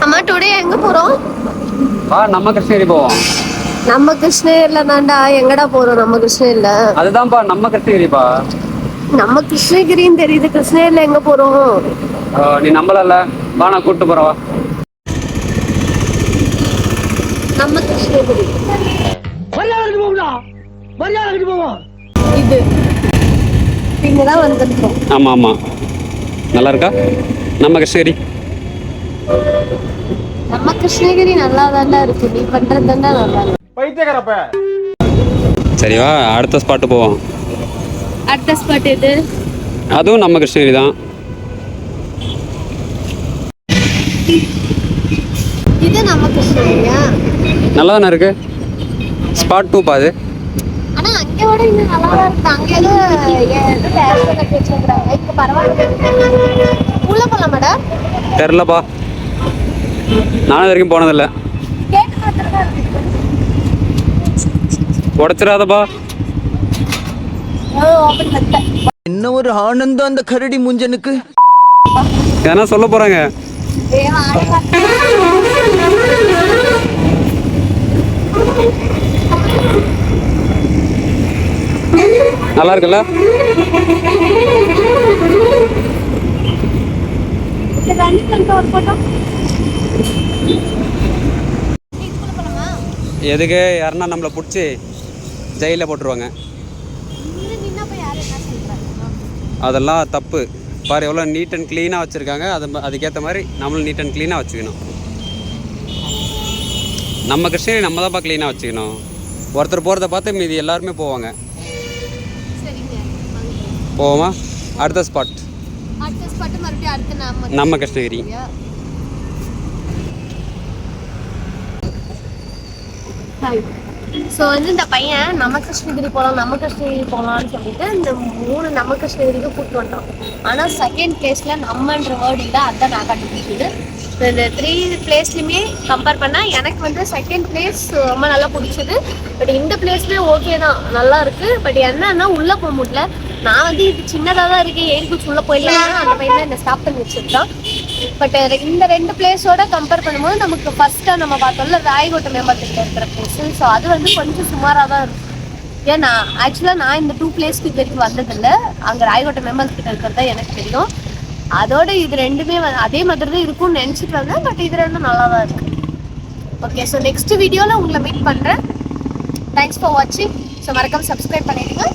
அம்மா டுடே எங்க போறோம்? நம்ம கிருஷ்ணகிரி போவோம். நம்ம கிருஷ்ணகிரில தான்டா. எங்கடா போறோம் நம்ம கிருஷ்ணகிரில? அதுதான்ப்பா நம்ம கிருஷ்ணகிரிப்பா. நம்ம கிருஷ்ணகிரின்னு தெரியுது, கிருஷ்ணகிரில எங்க போறோம்? நீ நம்பலல்ல, வா நான் கூப்பிட்டு போறவா. நம்ம கிருஷ்ணகிரி இது இங்கதான் வந்திருக்கோம். ஆமா ஆமா, நல்லா இருக்கா நம்ம கிருஷ்ணகிரி? நம்ம கிருஷ்ணகிரி நல்லா தான்டா இருக்கு. நீ பண்றது தான்டா நல்லா இருக்கு. பைத்தியக்காரப்ப. சரி வா, அடுத்த ஸ்பாட்டு போவோம். அடுத்த ஸ்பாட் எது? அதுவும் நம்ம கிருஷ்ணகிரி தான். இது நம்ம கிருஷ்ணகிரியா? நல்லா தானே இருக்கு. ஸ்பாட் 2 பாது. ஆனா அங்க விட இது நல்லா தான் இருக்கு. அங்க ஏதோ டேஸ்ல கட்டி வச்சிருக்காங்க. இங்க பரவாயில்ல. உள்ள போலாமாடா? தெரிலப்பா, நானும் வரைக்கும் போனதில்லை. கேட்டு பார்த்துட்டு இருக்கு. உடச்சிடாதப்பா. ஓபன் பண்ண. என்ன ஒரு ஆனந்தம் அந்த கரடி முஞ்சனுக்கு. எதனா சொல்ல போறாங்க. நல்லா இருக்குல்ல? எதுக்கு யாருன்னா நம்மளை பிடிச்சி ஜெயிலில் போட்டுருவாங்க. அதெல்லாம் தப்பு. பாரு எவ்வளோ நீட் அண்ட் க்ளீனாக வச்சுருக்காங்க. அதுக்கேற்ற மாதிரி நம்மளும் நீட் அண்ட் க்ளீனாக வச்சுக்கணும். நம்ம கிருஷ்ணகிரி நம்ம தான்ப்பா க்ளீனாக வச்சுக்கணும். ஒருத்தர் போகிறத பார்த்து மீதி எல்லாருமே போவாங்க. போவோமா? அடுத்த ஸ்பாட் நம்ம கிருஷ்ணகிரி. ஸோ வந்து இந்த பையன் நம்ம கிருஷ்ணகிரி போகலான்னு சொல்லிட்டு இந்த 3 நம்ம கிருஷ்ணகிரிக்கு கூப்பிட்டு வந்தோம். ஆனால் செகண்ட் பிளேஸில் நம்மன்ற வேர்டு இல்லை. அதுதான் நான் கண்டுபிடிச்சது. இந்த 3 பிளேஸ்லையுமே கம்பேர் பண்ணால் எனக்கு வந்து செகண்ட் பிளேஸ் ரொம்ப நல்லா பிடிச்சது. பட் இந்த பிளேஸ்மே ஓகே தான், நல்லா இருக்குது. பட் என்னன்னா உள்ளே போக முடியல. நான் வந்து இது சின்னதாக தான் இருக்கேன், ஏறி குச்சி உள்ளே போயிடலாம். அந்த பையன் தான் என்னை ஸ்டாப் பண்ணி வச்சுருக்கான். பட் இந்த 2 பிளேஸோட கம்பேர் பண்ணும்போது நமக்கு ஃபர்ஸ்ட்டாக நம்ம பார்த்தோம்ல ராயகோட்டை மேம்பாலத்தில் இருக்கிற பிளேஸு. ஸோ அது வந்து கொஞ்சம் சுமாராக தான் இருக்கும். ஏன்னா ஆக்சுவலாக நான் இந்த 2 பிளேஸ்க்கு இது வரைக்கும் வந்ததில்லை. அங்கே ராயகோட்டை மேம்பாலத்தில் இருக்கிறது தான் எனக்கு தெரியும். அதோட இது ரெண்டுமே அதே மாதிரி தான் இருக்கும்னு நினச்சிட்டு வந்தேன். பட் இது ரெண்டும் நல்லா தான் இருக்குது. ஓகே, ஸோ நெக்ஸ்ட் வீடியோவில் உங்களை மீட் பண்ணுறேன். தேங்க்ஸ் ஃபார் வாட்சிங். ஸோ மறக்காம சப்ஸ்கிரைப் பண்ணிடுங்க.